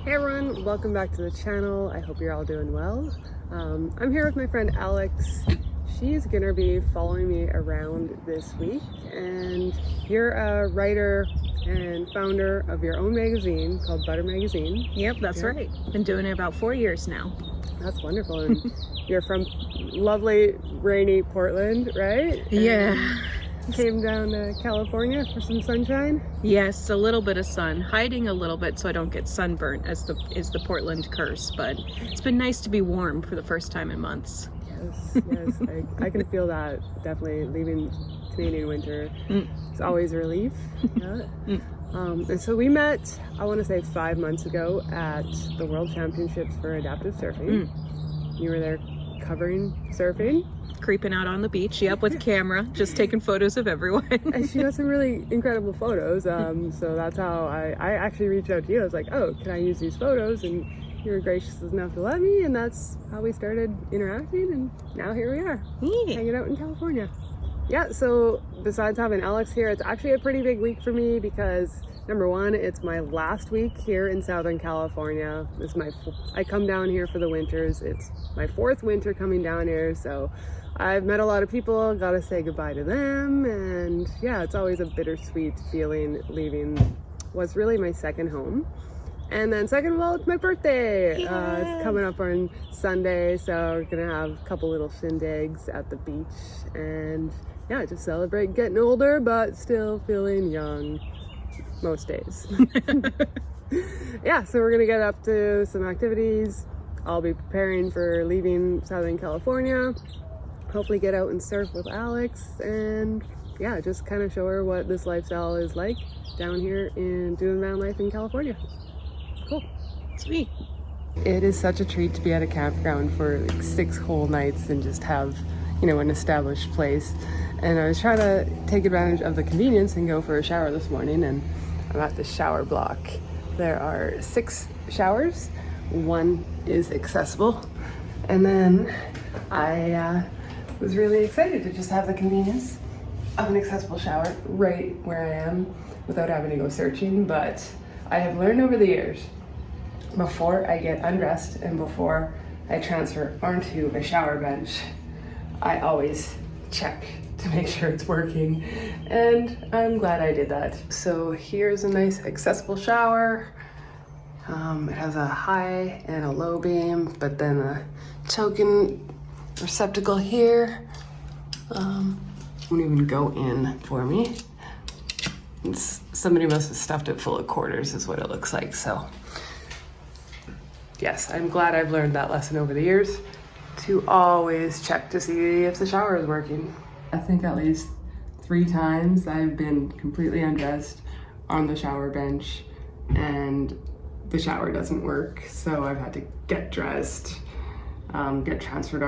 Hey everyone, welcome back to the channel. I hope you're all doing well. I'm here with my friend Alex. She's gonna be following me around this week, and you're a writer and founder of your own magazine called Butter Magazine. Yep, that's right. Been doing it about 4 years now. That's wonderful. And you're from lovely, rainy Portland, right? Yeah. Came down to California for some sunshine. Yes, a little bit of sun, hiding a little bit so I don't get sunburnt is the Portland curse, but it's been nice to be warm for the first time in months. Yes, I can feel that. Definitely leaving Canadian winter is always a relief. Yeah. And so we met, I want to say 5 months ago at the World Championships for Adaptive Surfing. You were there covering surfing. Creeping out on the beach, yep, with camera, just taking photos of everyone. And she got some really incredible photos. So that's how I actually reached out to you. I was like, oh, can I use these photos? And you were gracious enough to let me, and that's how we started interacting, and now here we are, hanging out in California. Yeah, so besides having Alex here, it's actually a pretty big week for me because number one, it's my last week here in Southern California. I come down here for the winters. It's my 4th winter coming down here, so I've met a lot of people, gotta say goodbye to them, and yeah, it's always a bittersweet feeling leaving what's really my second home. And then second of all, it's my birthday. It's coming up on Sunday, so we're gonna have a couple little shindigs at the beach, and yeah, just celebrate getting older, but still feeling young most days. Yeah, so we're gonna get up to some activities. I'll be preparing for leaving Southern California. Hopefully get out and surf with Alex, and yeah, just kind of show her what this lifestyle is like down here in doing van life in California. Cool. Sweet. It is such a treat to be at a campground for like 6 whole nights and just have, you know, an established place. And I was trying to take advantage of the convenience and go for a shower this morning, and I'm at the shower block. There are 6 showers. 1 is accessible. And then I was really excited to just have the convenience of an accessible shower right where I am without having to go searching. But I have learned over the years, before I get undressed and before I transfer onto a shower bench, I always check to make sure it's working, and I'm glad I did that. So here's a nice accessible shower. It has a high and a low beam, but then a token receptacle here. Won't even go in for me. Somebody must have stuffed it full of quarters is what it looks like. So yes, I'm glad I've learned that lesson over the years, to always check to see if the shower is working. I think at least 3 times I've been completely undressed on the shower bench and the shower doesn't work, so I've had to get dressed, get transferred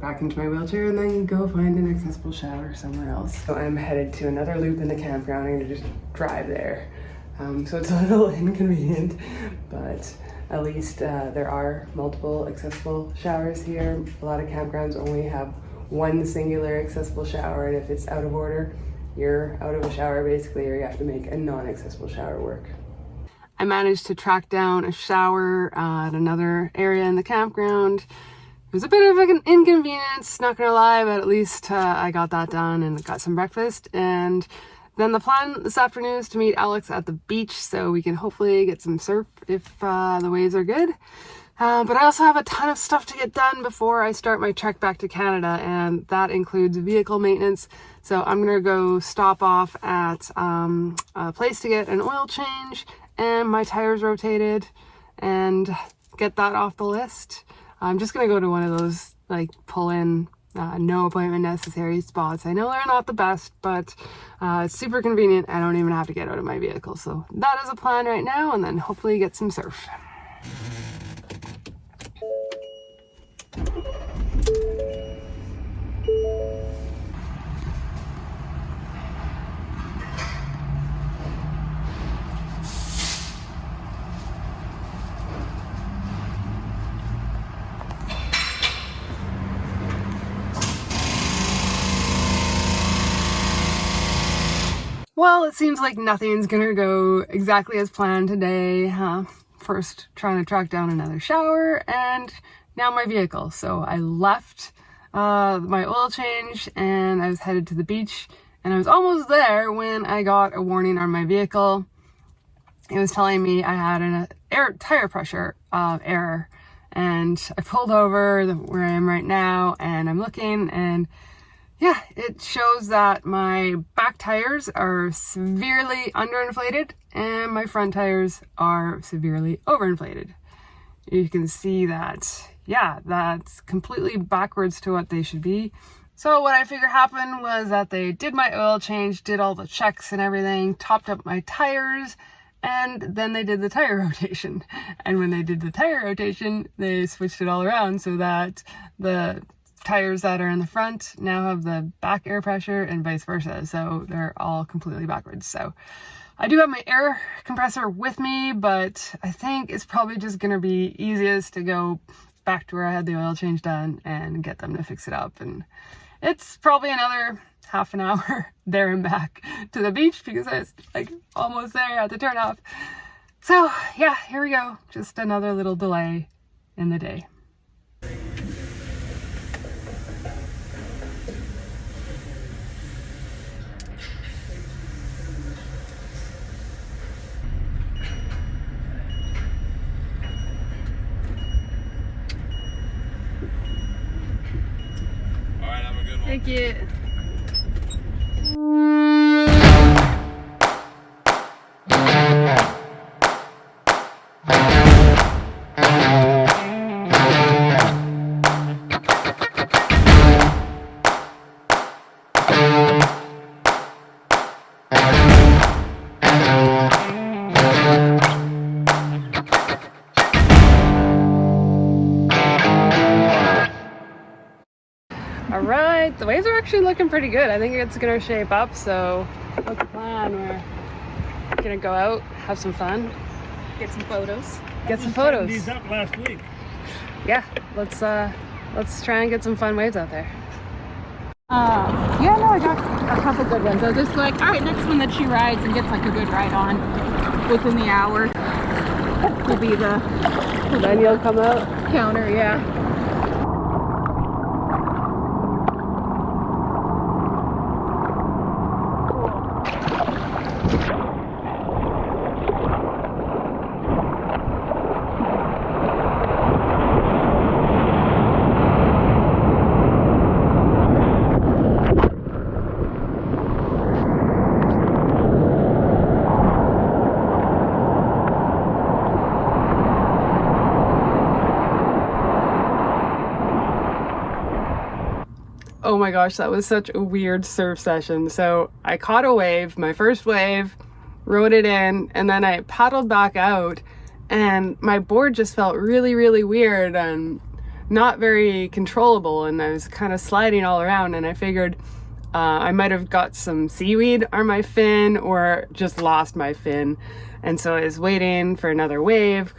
back into my wheelchair, and then go find an accessible shower somewhere else. So I'm headed to another loop in the campground. I'm gonna just drive there. So it's a little inconvenient, but at least there are multiple accessible showers here. A lot of campgrounds only have 1 singular accessible shower, and if it's out of order, you're out of a shower basically, or you have to make a non-accessible shower work. I managed to track down a shower at another area in the campground. It was a bit of an inconvenience, not gonna lie, but at least I got that done and got some breakfast. And then the plan this afternoon is to meet Alex at the beach so we can hopefully get some surf if the waves are good. But I also have a ton of stuff to get done before I start my trek back to Canada, and that includes vehicle maintenance. So I'm gonna go stop off at a place to get an oil change and my tires rotated and get that off the list. I'm just gonna go to one of those like pull-in, no appointment necessary spots. I know they're not the best, but it's super convenient. I don't even have to get out of my vehicle. So that is a plan right now, and then hopefully get some surf. Well, it seems like nothing's gonna go exactly as planned today. first trying to track down another shower, and now my vehicle. So I left my oil change and I was headed to the beach, and I was almost there when I got a warning on my vehicle. It was telling me I had an tire pressure error, and I pulled over where I am right now, and I'm looking, and yeah, it shows that my back tires are severely underinflated and my front tires are severely overinflated. You can see that, yeah, that's completely backwards to what they should be. So what I figured happened was that they did my oil change, did all the checks and everything, topped up my tires, and then they did the tire rotation. And when they did the tire rotation, they switched it all around so that the tires that are in the front now have the back air pressure and vice versa. So they're all completely backwards. So I do have my air compressor with me, but I think it's probably just going to be easiest to go back to where I had the oil change done and get them to fix it up. And it's probably another half an hour there and back to the beach because I was like almost there at the turn off. So yeah, here we go. Just another little delay in the day. Thank you. Alright, the waves are actually looking pretty good. I think it's gonna shape up, so what's the plan? We're gonna go out, have some fun. Get some photos. Get some photos. These up last week. Yeah, let's try and get some fun waves out there. Yeah, no, I got a couple good ones. I was just like, all right, next one that she rides and gets like a good ride on within the hour will be the Then you'll come out. counter, yeah. Oh my gosh, that was such a weird surf session. So I caught a wave, my first wave, rode it in, and then I paddled back out, and my board just felt really, really weird and not very controllable, and I was kind of sliding all around, and I figured I might have got some seaweed on my fin or just lost my fin. And so I was waiting for another wave.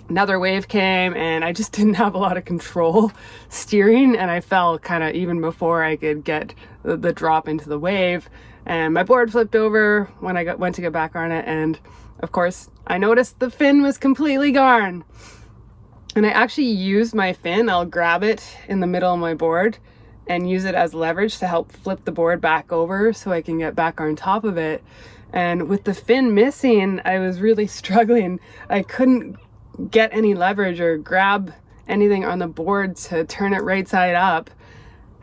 Another wave came and I just didn't have a lot of control steering, and I fell kind of even before I could get the drop into the wave, and my board flipped over when I went to get back on it, and of course I noticed the fin was completely gone. And I actually use my fin, I'll grab it in the middle of my board and use it as leverage to help flip the board back over so I can get back on top of it. And with the fin missing, I was really struggling. I couldn't get any leverage or grab anything on the board to turn it right side up.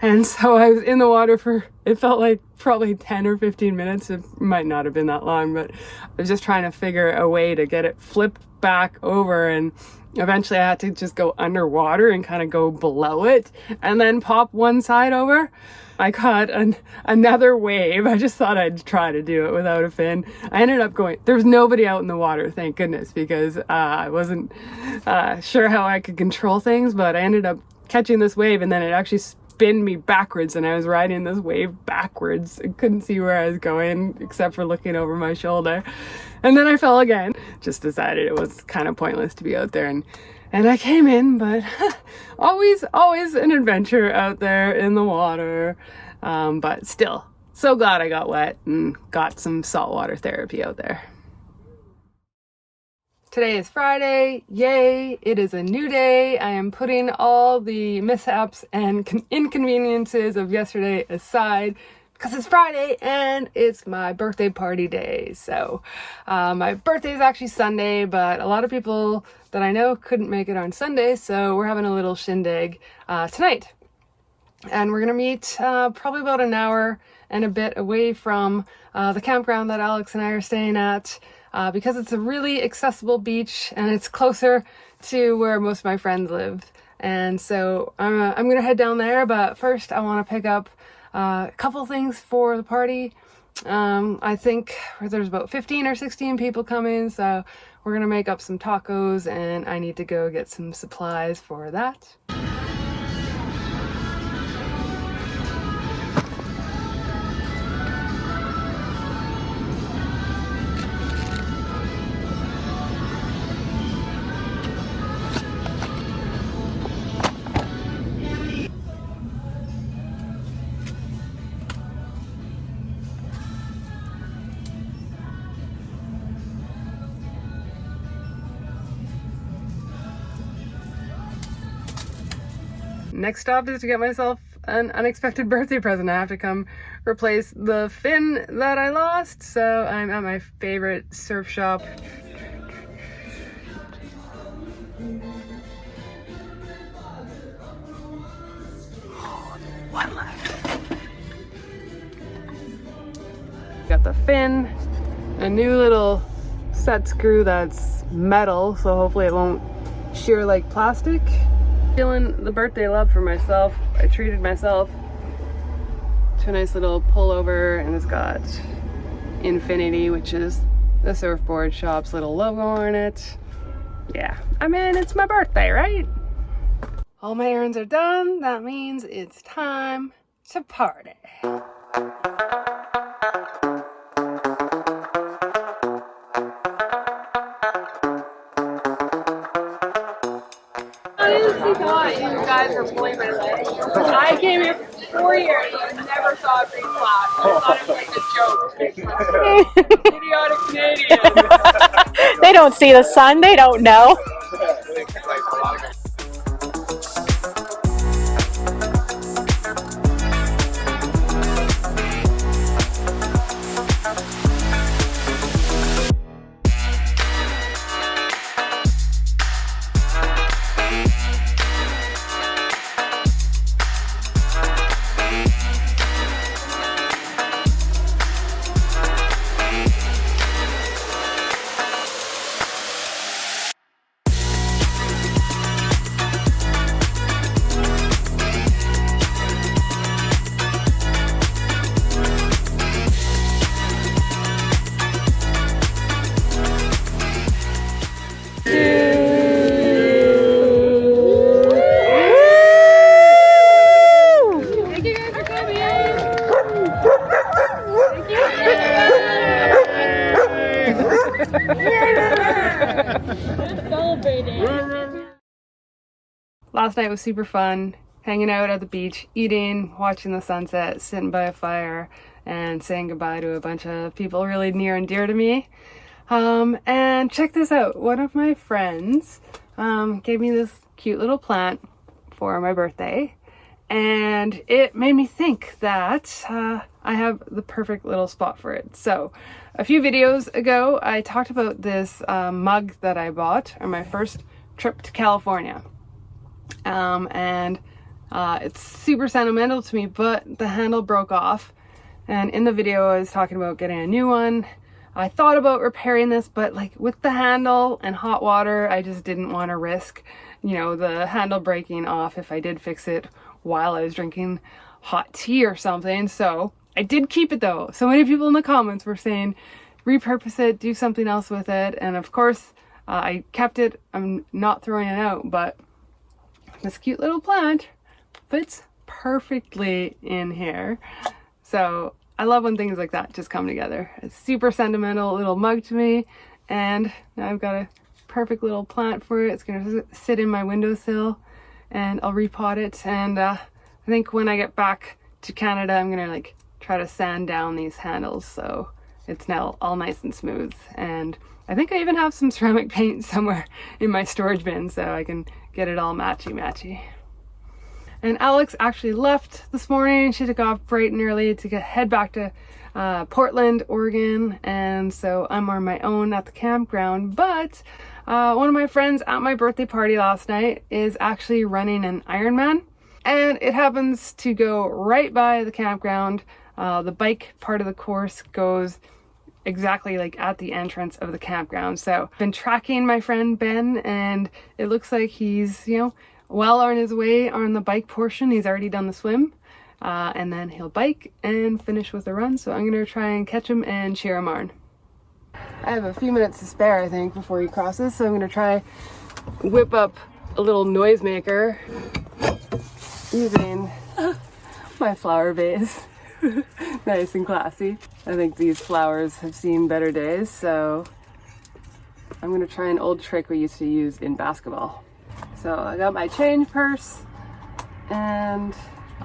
And so I was in the water for, it felt like probably 10 or 15 minutes. It might not have been that long, but I was just trying to figure a way to get it flipped back over, and eventually I had to just go underwater and kind of go below it and then pop one side over. I caught another wave. I just thought I'd try to do it without a fin. I ended up going, there was nobody out in the water, thank goodness, because I wasn't sure how I could control things, but I ended up catching this wave, and then it actually spin me backwards, and I was riding this wave backwards. I couldn't see where I was going except for looking over my shoulder. And then I fell again. Just decided it was kind of pointless to be out there, and I came in, but always an adventure out there in the water. But still, so glad I got wet and got some saltwater therapy out there. Today is Friday. Yay! It is a new day. I am putting all the mishaps and inconveniences of yesterday aside because it's Friday and it's my birthday party day. So my birthday is actually Sunday, but a lot of people that I know couldn't make it on Sunday, so we're having a little shindig tonight. And we're gonna meet probably about an hour and a bit away from the campground that Alex and I are staying at. Because it's a really accessible beach and it's closer to where most of my friends live. And so I'm gonna head down there, but first I want to pick up a couple things for the party. I think there's about 15 or 16 people coming, so we're gonna make up some tacos and I need to go get some supplies for that. Next stop is to get myself an unexpected birthday present. I have to come replace the fin that I lost. So I'm at my favorite surf shop. One left. Got the fin, a new little set screw that's metal, so hopefully it won't shear like plastic. Feeling the birthday love for myself. I treated myself to a nice little pullover, and it's got Infinity, which is the surfboard shop's little logo on it. Yeah, I mean, it's my birthday, right? All my errands are done. That means it's time to party. Thought you guys were pulling my leg. I came here for 4 years and I never saw a green flag. I thought it was like a joke. Idiotic Canadians. They don't see the sun, they don't know. Last night was super fun, hanging out at the beach, eating, watching the sunset, sitting by a fire, and saying goodbye to a bunch of people really near and dear to me. And check this out, one of my friends gave me this cute little plant for my birthday, and it made me think that I have the perfect little spot for it. So a few videos ago, I talked about this mug that I bought on my first trip to California. It's super sentimental to me, but the handle broke off. And in the video, I was talking about getting a new one. I thought about repairing this, but like with the handle and hot water, I just didn't want to risk, you know, the handle breaking off if I did fix it while I was drinking hot tea or something. So I did keep it though. So many people in the comments were saying, repurpose it, do something else with it. And of course, I kept it. I'm not throwing it out, but this cute little plant fits perfectly in here. So I love when things like that just come together. It's super sentimental little mug to me, and now I've got a perfect little plant for it. It's gonna sit in my windowsill, and I'll repot it. And I think when I get back to Canada, I'm gonna like try to sand down these handles so it's now all nice and smooth. And I think I even have some ceramic paint somewhere in my storage bin so I can get it all matchy-matchy. And Alex actually left this morning. She took off bright and early to head back to Portland, Oregon, and so I'm on my own at the campground. But one of my friends at my birthday party last night is actually running an Ironman, and it happens to go right by the campground. The bike part of the course goes exactly like at the entrance of the campground. So I've been tracking my friend Ben, and it looks like he's, well on his way on the bike portion. He's already done the swim, and then he'll bike and finish with a run. So I'm gonna try and catch him and cheer him on. I have a few minutes to spare, I think, before he crosses, so I'm gonna try whip up a little noisemaker using my flower vase. Nice and classy. I think these flowers have seen better days, so I'm gonna try an old trick we used to use in basketball. So I got my change purse, and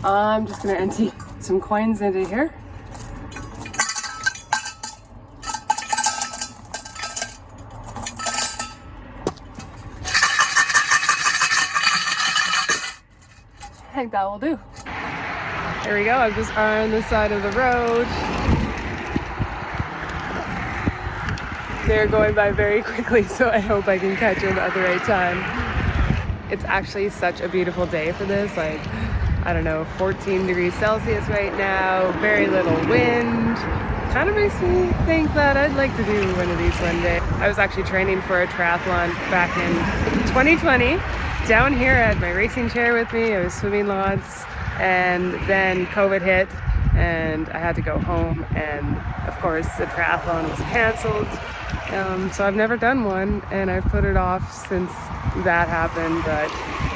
I'm just gonna empty some coins into here. I think that will do. There we go, I'm just on the side of the road. They're going by very quickly, so I hope I can catch them at the right time. It's actually such a beautiful day for this, like, I don't know, 14 degrees Celsius right now, very little wind. Kind of makes me think that I'd like to do one of these one day. I was actually training for a triathlon back in 2020. Down here I had my racing chair with me, I was swimming lots, and then COVID hit and I had to go home, and of course the triathlon was canceled. So I've never done one, and I've put it off since that happened. But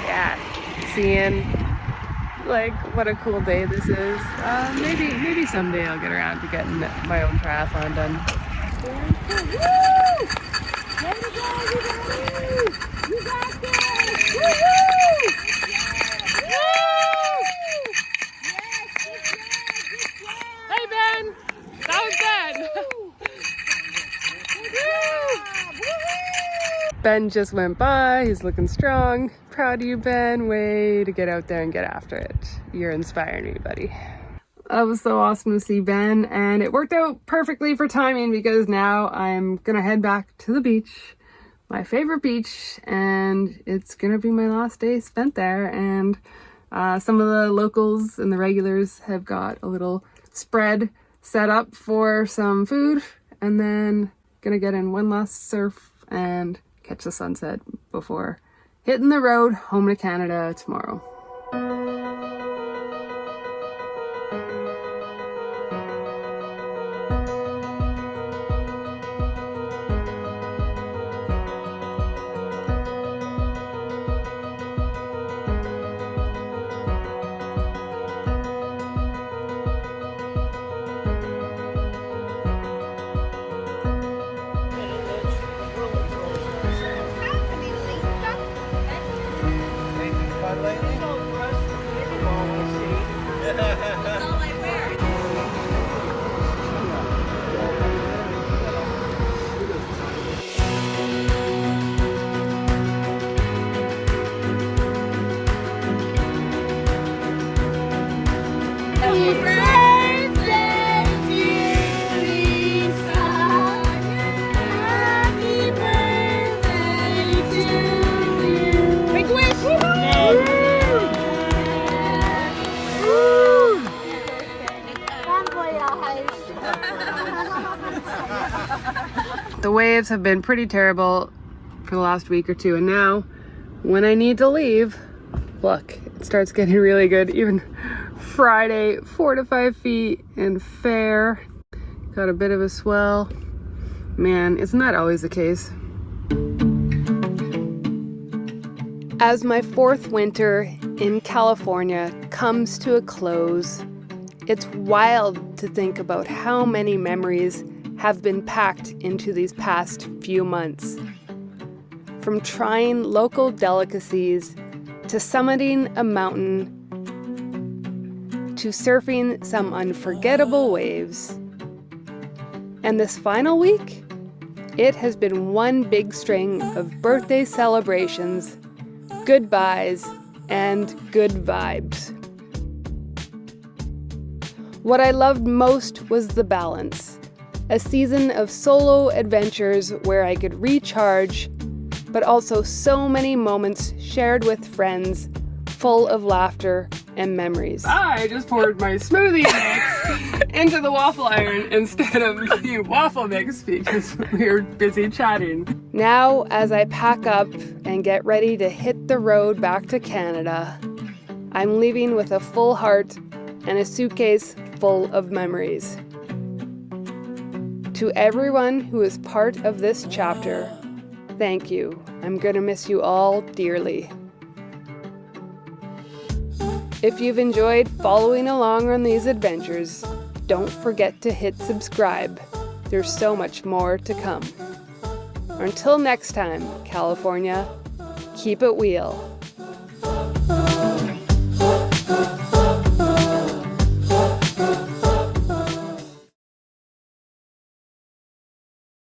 yeah, seeing like what a cool day this is. Maybe someday I'll get around to getting my own triathlon done. Woo! Way to go, everybody! You got this! Woo-hoo! Hey Ben! That was Ben! Ben just went by, he's looking strong. Proud of you, Ben. Way to get out there and get after it. You're inspiring me, buddy. That was so awesome to see Ben, and it worked out perfectly for timing because now I'm gonna head back to the beach, my favorite beach, and it's gonna be my last day spent there. And some of the locals and the regulars have got a little spread set up for some food, and then gonna get in one last surf and catch the sunset before hitting the road home to Canada tomorrow. The waves have been pretty terrible for the last week or two, and now when I need to leave, look, it starts getting really good. Even Friday, 4 to 5 feet and fair. Got a bit of a swell. Man, isn't that always the case? As my fourth winter in California comes to a close, it's wild to think about how many memories have been packed into these past few months. From trying local delicacies, to summiting a mountain, to surfing some unforgettable waves. And this final week, It has been one big string of birthday celebrations, goodbyes, and good vibes. What I loved most was the balance. A season of solo adventures where I could recharge, but also so many moments shared with friends, full of laughter and memories. I just poured my smoothie mix into the waffle iron instead of the waffle mix because we were busy chatting. Now, as I pack up and get ready to hit the road back to Canada, I'm leaving with a full heart and a suitcase full of memories. To everyone who is part of this chapter, thank you. I'm gonna miss you all dearly. If you've enjoyed following along on these adventures, don't forget to hit subscribe. There's so much more to come. Until next time, California, keep it wheel.